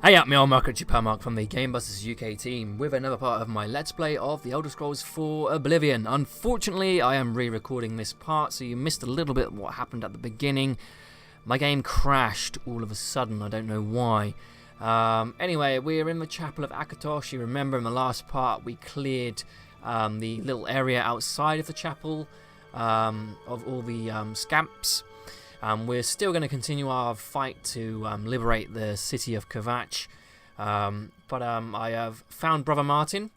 Hey up, me old Marc Marc from the Gamebusters UK team with another part of my Let's Play of the Elder Scrolls IV Oblivion. Unfortunately, I am re-recording this part, so you missed a little bit of what happened at the beginning. My game crashed all of a sudden, I don't know why. Anyway, we're in the Chapel of Kvatch. You remember in the last part we cleared the little area outside of the chapel of all the scamps. We're still going to continue our fight to liberate the city of Kvatch, but I have found Brother Martin.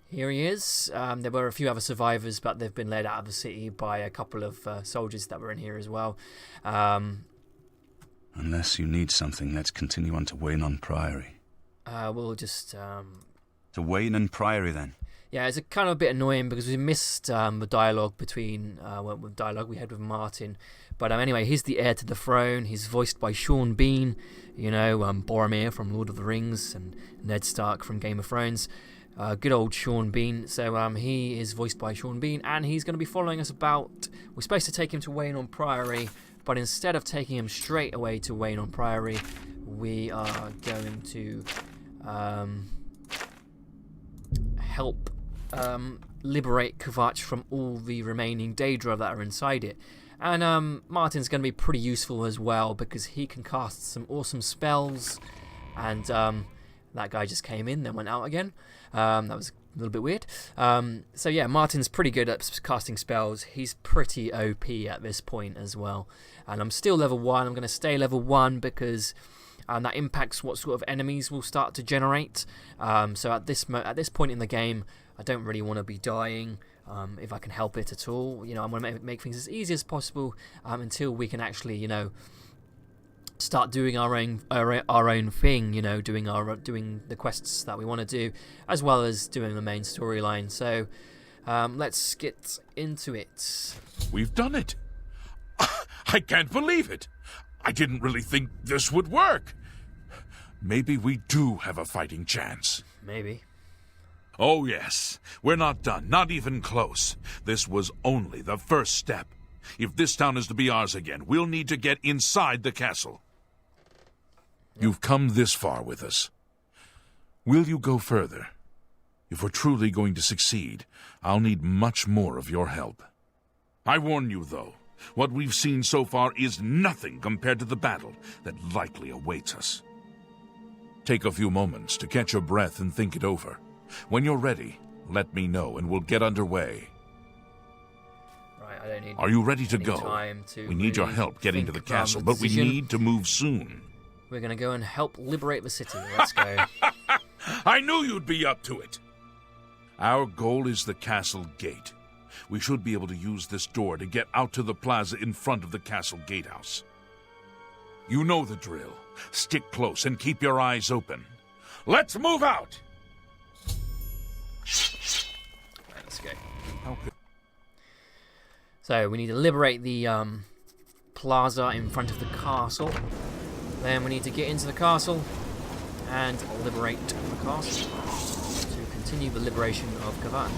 Here he is. There were a few other survivors, but they've been led out of the city by a couple of soldiers that were in here as well. Unless you need something, let's continue on to Waynon Priory. We'll just... To Waynon Priory, then? Yeah, it's kind of a bit annoying because we missed the dialogue between we had with Martin. But anyway, he's the heir to the throne. He's voiced by Sean Bean, you know, Boromir from Lord of the Rings and Ned Stark from Game of Thrones. Good old Sean Bean. So he is voiced by Sean Bean, and he's going to be following us about. We're supposed to take him to Waynon Priory, but instead of taking him straight away to Waynon Priory, we are going to help liberate Kvatch from all the remaining Daedra that are inside it. And Martin's going to be pretty useful as well because he can cast some awesome spells. And that guy just came in, then went out again. That was a little bit weird. So yeah, Martin's pretty good at casting spells. He's pretty OP at this point as well. And I'm still level 1. I'm going to stay level 1 because that impacts what sort of enemies will start to generate. So at this point in the game, I don't really want to be dying. If I can help it at all, you know, I'm going to make things as easy as possible until we can actually, you know, start doing our own thing, you know, doing the quests that we want to do, as well as doing the main storyline. So let's get into it. We've done it. I can't believe it. I didn't really think this would work. Maybe we do have a fighting chance. Maybe. Oh, yes. We're not done. Not even close. This was only the first step. If this town is to be ours again, we'll need to get inside the castle. You've come this far with us. Will you go further? If we're truly going to succeed, I'll need much more of your help. I warn you, though, what we've seen so far is nothing compared to the battle that likely awaits us. Take a few moments to catch your breath and think it over. When you're ready, let me know and we'll get underway. Right, I don't need. Are you ready to go? We need your really help getting to the castle, but we decision. need to move soon. We're going to go and help liberate the city. Let's go. I knew you'd be up to it. Our goal is the castle gate. We should be able to use this door to get out to the plaza in front of the castle gatehouse. You know the drill. Stick close and keep your eyes open. Let's move out! Right, let's go. Okay. So we need to liberate the plaza in front of the castle. Then we need to get into the castle and liberate the castle to continue the liberation of Kvatch.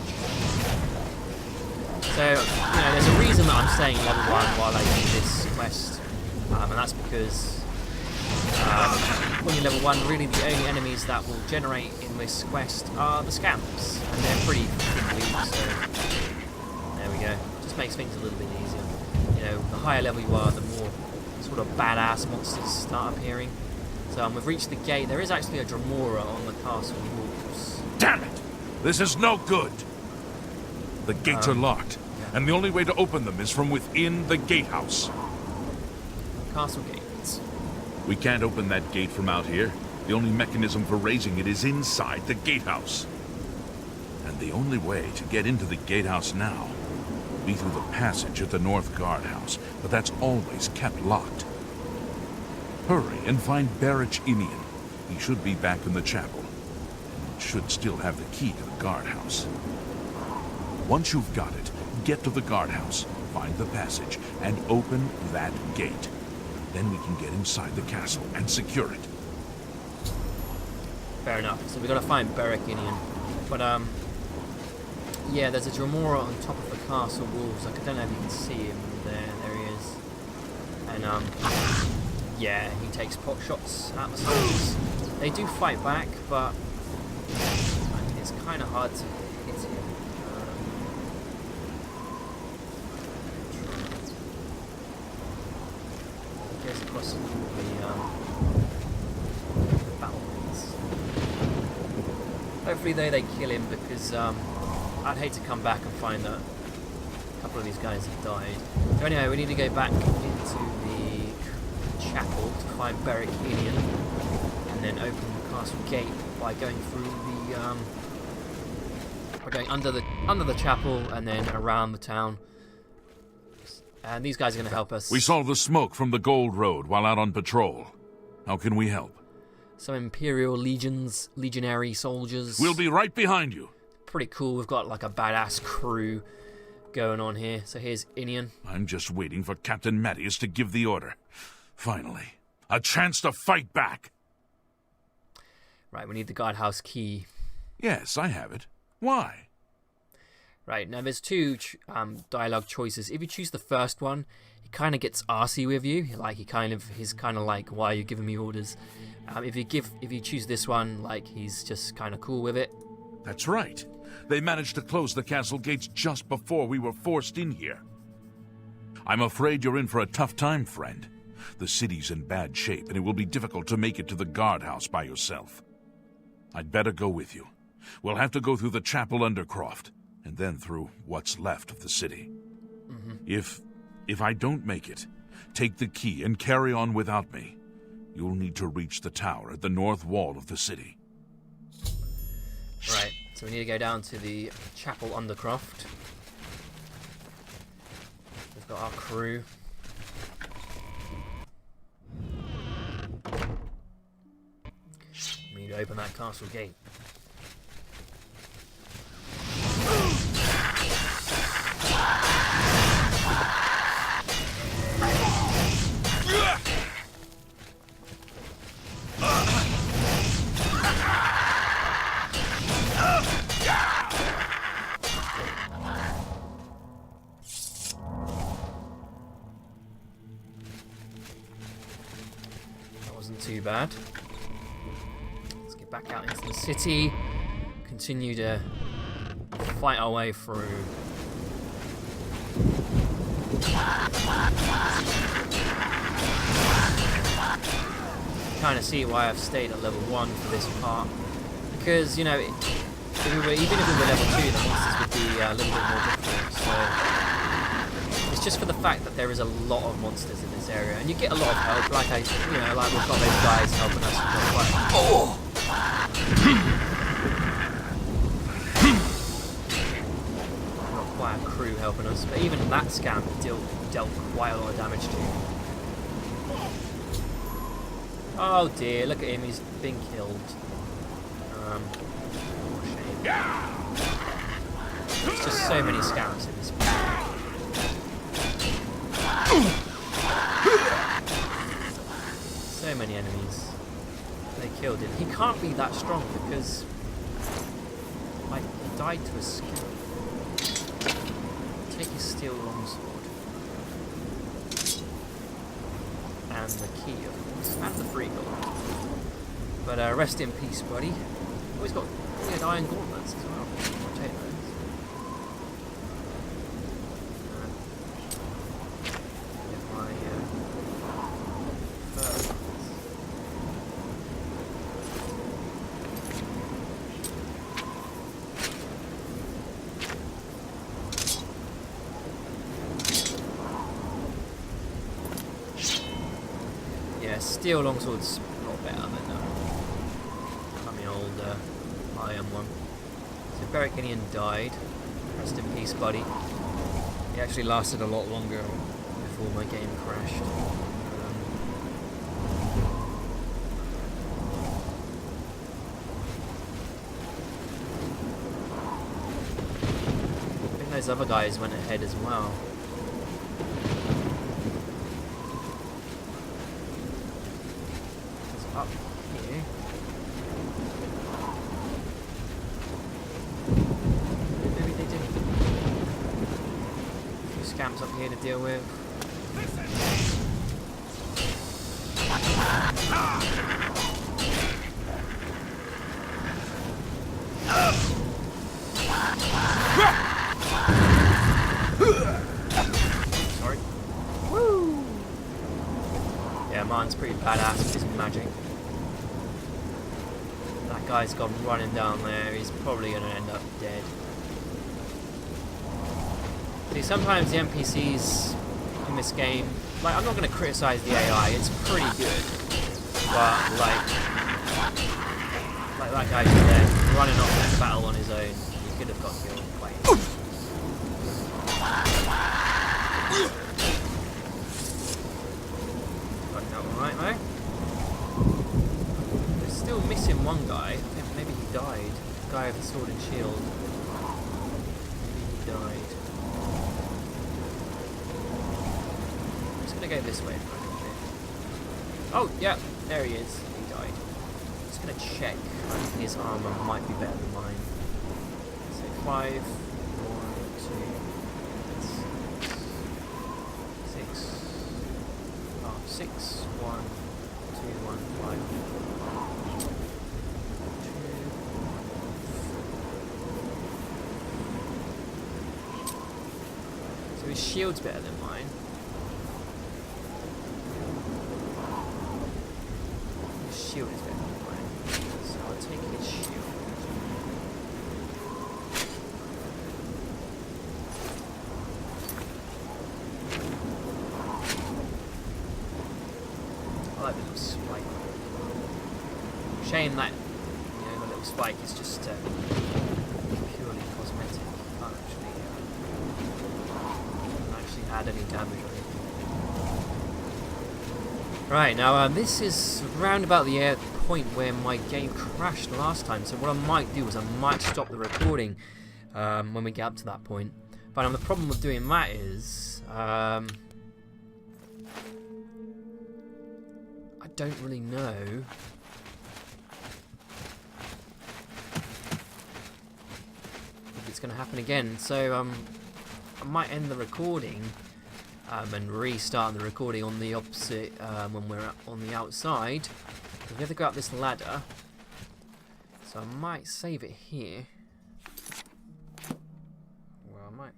So, you know, there's a reason that I'm staying level 1 while I do this quest, and that's because when you're level 1, really the only enemies that will generate in this quest are the scamps, and they're pretty weak, so there we go. Just makes things a little bit easier. You know, the higher level you are, the more sort of badass monsters start appearing. So we've reached the gate. There is actually a Dremora on the castle walls. Damn it! This is no good! The gates are locked, and the only way to open them is from within the gatehouse. Castle gates. We can't open that gate from out here. The only mechanism for raising it is inside the gatehouse. And the only way to get into the gatehouse now will be through the passage at the North Guardhouse, but that's always kept locked. Hurry and find Barrich Inian. He should be back in the chapel, and should still have the key to the guardhouse. Once you've got it, get to the guardhouse, find the passage, and open that gate. Then we can get inside the castle and secure it. Fair enough. So we've got to find Barrich Inian. But, yeah, there's a Dremora on top of the castle walls. I don't know if you can see him there. There he is. And, yeah, he takes pot shots at the soldiers. They do fight back, but it's kind of hard to hit him. He goes across the battlements. Hopefully they kill him, because I'd hate to come back and find that a couple of these guys have died. So anyway, we need to go back into the chapel to find Beric Inian, and then open the castle gate by going through the we're going under the chapel and then around the town. And these guys are going to help us. We saw the smoke from the Gold Road while out on patrol. How can we help? Some Imperial legionary soldiers. We'll be right behind you. Pretty cool. We've got like a badass crew going on here. So here's Inian. I'm just waiting for Captain Mattias to give the order. Finally, a chance to fight back. Right, we need the guardhouse key. Yes, I have it. Why? Right, now there's two dialogue choices. If you choose the first one, he kind of gets arsey with you. Like he's kind of like, why are you giving me orders? If you choose this one, like he's just kind of cool with it. That's right. They managed to close the castle gates just before we were forced in here. I'm afraid you're in for a tough time, friend. The city's in bad shape, and it will be difficult to make it to the guardhouse by yourself. I'd better go with you. We'll have to go through the chapel undercroft, and then through what's left of the city. Mm-hmm. If I don't make it, take the key and carry on without me. You'll need to reach the tower at the north wall of the city. Right, so we need to go down to the chapel undercroft. We've got our crew. We need to open that castle gate. That wasn't too bad. Let's get back out into the city. Continue to fight our way through. Kind of see why I've stayed at level 1 for this part, because you know, even if we were level 2, the monsters would be a little bit more difficult. So it's just for the fact that there is a lot of monsters in this area, and you get a lot of help. Like like we've got those guys helping us. Quite a crew helping us, but even that scam dealt quite a lot of damage to. Oh dear, look at him, he's been killed. Shame. There's just so many scams in this pack. So many enemies. They killed him. He can't be that strong because, like, he died to a skill. Take his steel longsword. And the key, of course. And the free gold. But rest in peace, buddy. Oh, he's got weird iron gauntlets as well. I'll take those. Get my fur. Yeah, steel longsword's a lot better than my old iron one. So Beric Inian died. Rest in peace, buddy. He actually lasted a lot longer before my game crashed. I think those other guys went ahead as well. Up here. Maybe they didn't. A few scamps up here to deal with. badass with his magic. That guy's gone running down there. He's probably going to end up dead. See, sometimes the NPCs in this game, like, I'm not going to criticize the AI. It's pretty good, but like that guy just there running off that battle on his own. He could have got killed by him. Running out alright though. We're still missing one guy. I think maybe he died. The guy with the sword and shield. Maybe he died. I'm just gonna go this way for a little bit. Oh yeah, there he is. He died. I'm just gonna check. I think his armor might be better than mine. So 5, 1, 2, 6. Oh, 6, 1, 2, 1, 5, 2. So his shield's better than mine. His shield is better than mine. So I'll take his shield. I like the little spike. Shame that, you know, the little spike is just purely cosmetic. Can't actually add any damage or anything. Right, now this is round about the point where my game crashed last time, so what I might do is I might stop the recording when we get up to that point. But the problem with doing that is I don't really know if it's going to happen again, so I might end the recording and restart the recording on the opposite when we're on the outside. We have to go up this ladder, so I might save it here. Well, I might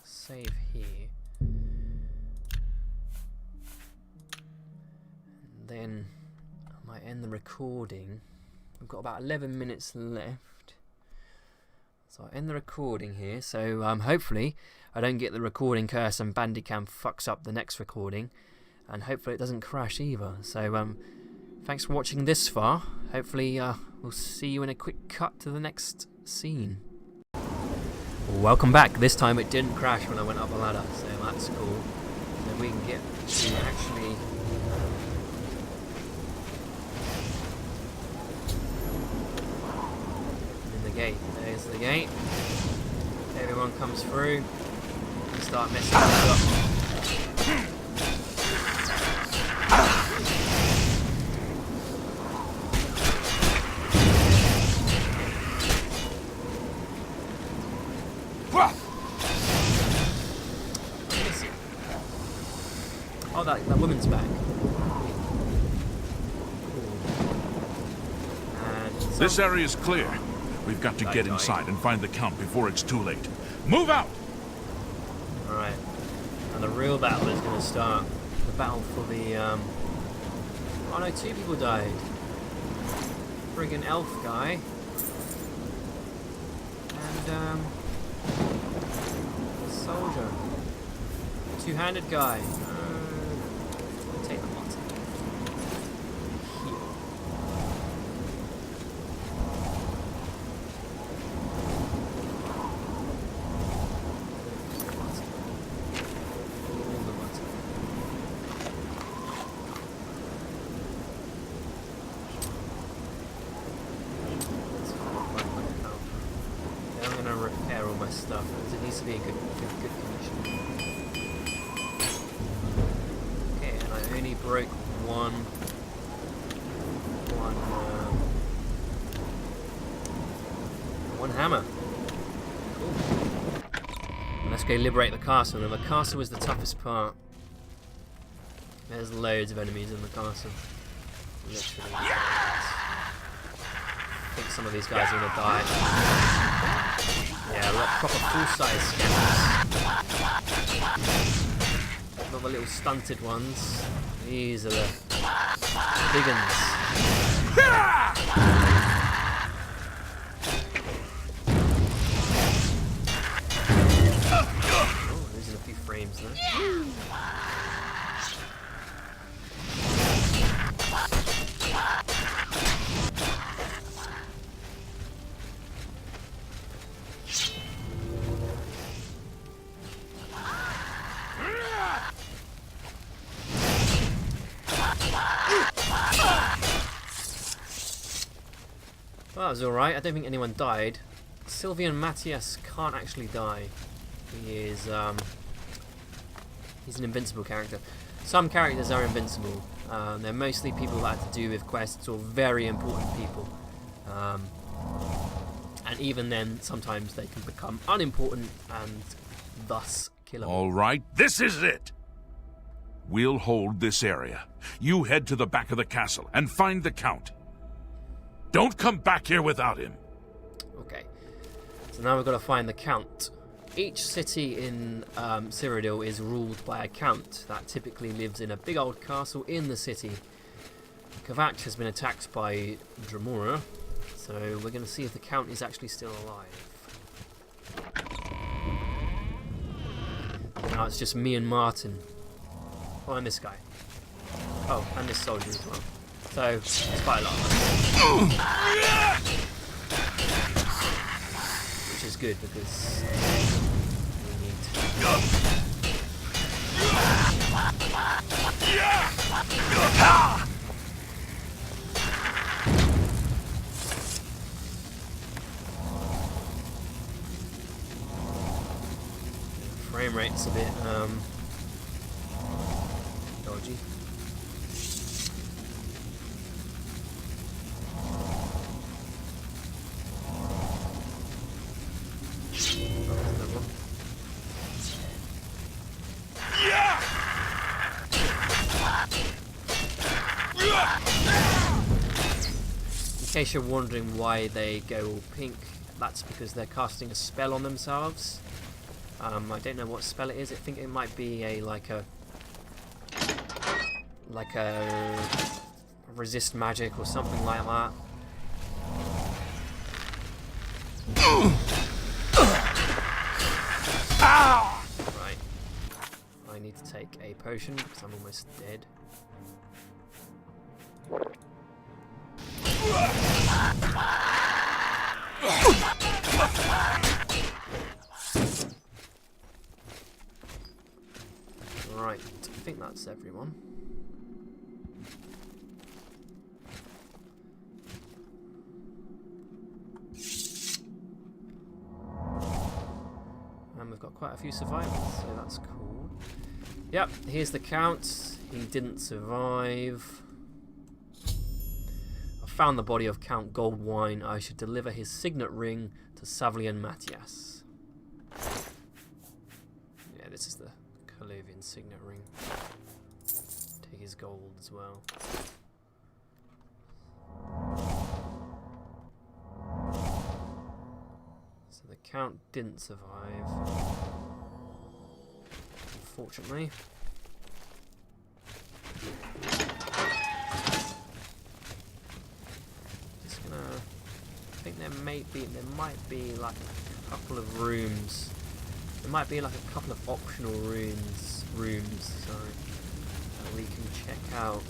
save here, and then I might end the recording. We've got about 11 minutes left, so I'll end the recording here. So hopefully I don't get the recording curse and Bandicam fucks up the next recording, and hopefully it doesn't crash either. So thanks for watching this far. Hopefully we'll see you in a quick cut to the next scene. Welcome back. This time it didn't crash when I went up a ladder, so that's cool. So we can get to actually in the gate. There's the gate. Everyone comes through and start messing things up. Oh, that woman's back. And This area is clear. We've got to get inside and find the Count before it's too late. Move out! Alright. And the real battle is going to start. The battle for the, oh no, 2 people died. Friggin' elf guy. And, soldier. 2-handed guy. Take the box. Heal. I'm gonna repair all my stuff because it needs to be in good condition. Only broke one hammer. Cool. And let's go liberate the castle. Now the castle was the toughest part. There's loads of enemies in the castle. Literally. I think some of these guys are gonna die. Yeah, we've got proper full-size scanners. Not not the little stunted ones. These are the big ones. Oh, losing a few frames there. Well, that was alright. I don't think anyone died. Sylvian Matthias can't actually die. He is, he's an invincible character. Some characters are invincible. They're mostly people that have to do with quests or very important people. And even then, sometimes they can become unimportant and thus killable. All right, this is it. We'll hold this area. You head to the back of the castle and find the Count. Don't come back here without him. Okay. So now we've got to find the Count. Each city in Cyrodiil is ruled by a Count that typically lives in a big old castle in the city. Kvatch has been attacked by Dremora, so we're going to see if the Count is actually still alive. Now it's just me and Martin. Oh, and this guy. Oh, and this soldier as well. So, it's quite a lot. Which is good because we need frame rate's a bit dodgy. In case you're wondering why they go all pink, that's because they're casting a spell on themselves. I don't know what spell it is. I think it might be a like a resist magic or something like that. Right. I need to take a potion because I'm almost dead. Right, I think that's everyone. And we've got quite a few survivors, so that's cool. Yep, here's the Count. He didn't survive. I found the body of Count Goldwine. I should deliver his signet ring to Savlian Matthias. Yeah, this is the Calavian signet ring. Take his gold as well. So the Count didn't survive, unfortunately. Just gonna. I think there might be like a couple of rooms. There might be like a couple of optional rooms. Sorry, that we can check out.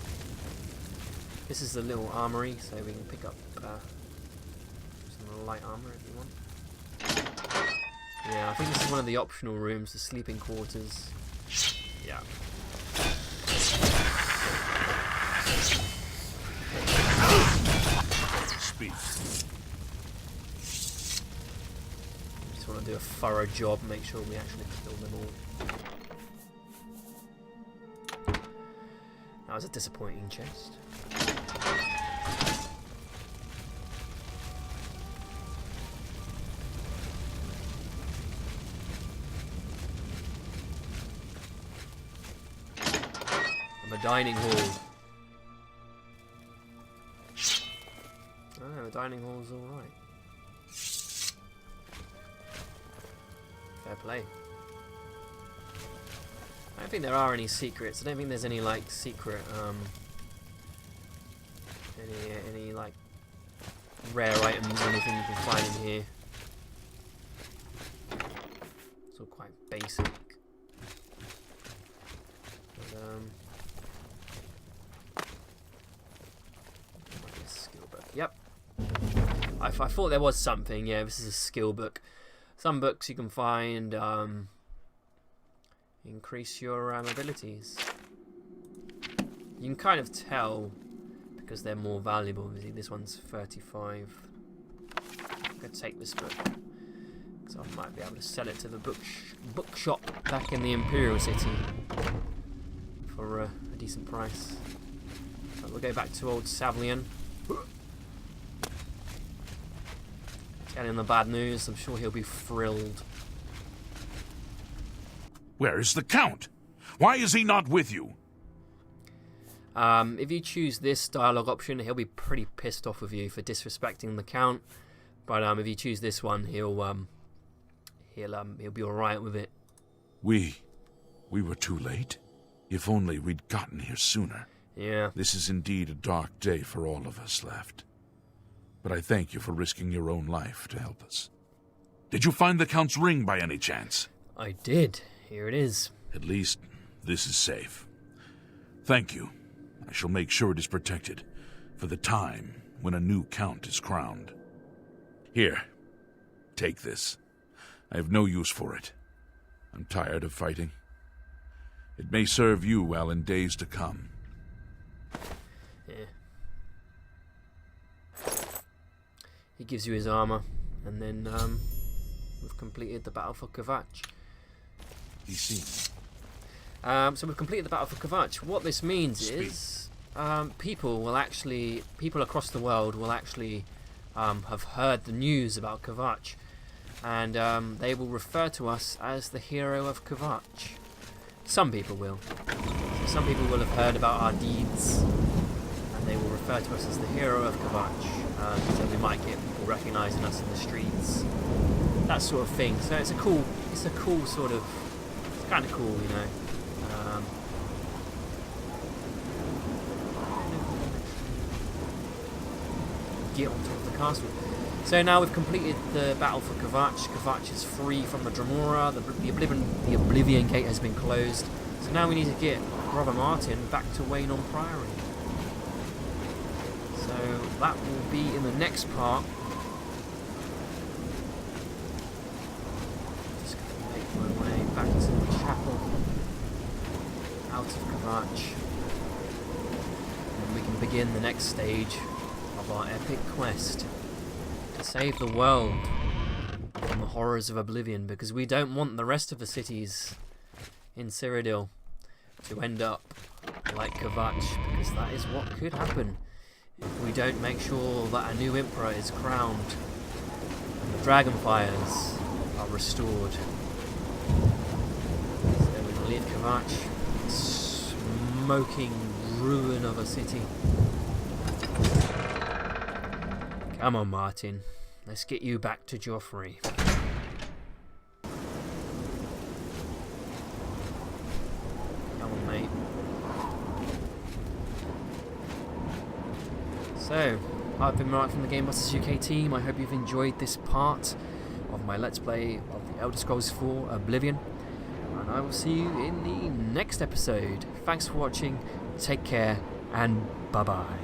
This is the little armory, so we can pick up some light armor if you want. Yeah, I think this is one of the optional rooms, the sleeping quarters. Yeah. Speak. Just want to do a thorough job, make sure we actually kill them all. That was a disappointing chest. And the dining hall. Oh, the dining hall's alright. Fair play. I don't think there are any secrets. I don't think there's any like secret any like rare items or anything you can find in here. It's all quite basic. But, skill book. Yep. I thought there was something. Yeah, this is a skill book. Some books you can find increase your abilities. You can kind of tell because they're more valuable. Obviously, this one's 35. I'm gonna take this book because I might be able to sell it to the bookshop back in the Imperial City for a decent price. But we'll go back to old Savlian. Tell him the bad news. I'm sure he'll be thrilled. Where is the Count? Why is he not with you? If you choose this dialogue option, he'll be pretty pissed off with you for disrespecting the Count. But if you choose this one, he'll be all right with it. We were too late. If only we'd gotten here sooner. Yeah. This is indeed a dark day for all of us left. But I thank you for risking your own life to help us. Did you find the Count's ring by any chance? I did. Here it is. At least this is safe. Thank you. I shall make sure it is protected for the time when a new Count is crowned. Here, take this. I have no use for it. I'm tired of fighting. It may serve you well in days to come. Yeah. He gives you his armor, and then we've completed the battle for Kvatch. Be seen. So we've completed the battle for Kvatch. What this means is people across the world will actually have heard the news about Kvatch, and they will refer to us as the hero of Kvatch. Some people will. Some people will have heard about our deeds, and they will refer to us as the hero of Kvatch. So we might get people recognising us in the streets, that sort of thing. So it's a cool sort of, it's kind of cool, you know. Get on top of the castle. So now we've completed the battle for Kvatch. Kvatch is free from the Dremora. The Oblivion Gate has been closed. So now we need to get Brother Martin back to Waynon Priory. So that will be in the next part. Just going to make my way back to the chapel out of Kvatch. And we can begin the next stage of our epic quest to save the world from the horrors of Oblivion, because we don't want the rest of the cities in Cyrodiil to end up like Kvatch, because that is what could happen if we don't make sure that a new emperor is crowned and the Dragonfires are restored. So we're going to leave Kvatch, smoking ruin of a city. Come on, Martin. Let's get you back to Joffrey. Come on, mate. So, I've been Mark from the GamebustersUK team. I hope you've enjoyed this part of my Let's Play of the Elder Scrolls IV Oblivion. And I will see you in the next episode. Thanks for watching. Take care, and bye-bye.